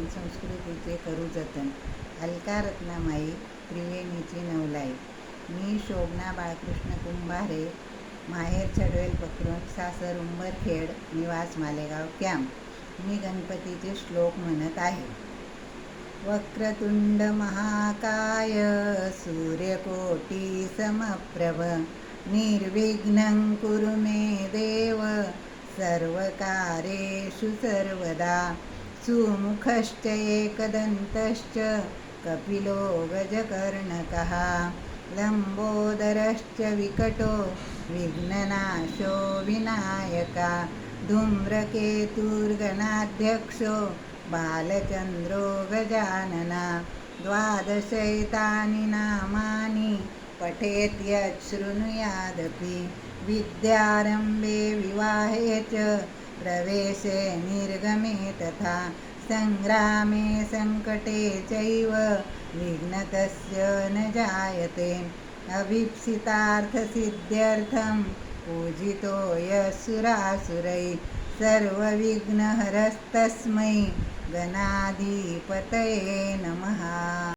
जतन, संस्कृतीचे करू जतन. अलका रत्नामाई, त्रिवेणीची नवलाई. मी शोभना बाळकृष्ण कुंभारे, माहेर चढवेल पक्रोन, सासर उंबरखेड, निवास मालेगाव कॅम्प. मी गणपतीचे श्लोक म्हणत आहे. वक्रतुंड महाकाय सूर्यकोटी समप्रभ निर्विघ्नं कुरु मे देव सर्वकार्येषु सर्वदा. सुमुखश्च एकदन्तश्च कपिलो गजकर्णकः लम्बोदरश्च विकटो विघ्ननाशो विनायका. धूम्रकेतुर्गणाध्यक्षो बालचन्द्रो गजानना. द्वादशैतानि नामानि पठेत् यच्छृणुयादपि. विद्यारम्भे विवाहे च प्रवेशे निर्गमे तथा. सङ्ग्रामे सङ्कटे चैव विघ्नकस्य न जायते. अभीप्सितार्थसिद्ध्यर्थं पूजितो यः सुरासुरैः. सर्वविघ्नहरस्तस्मै गणाधिपतये नमः.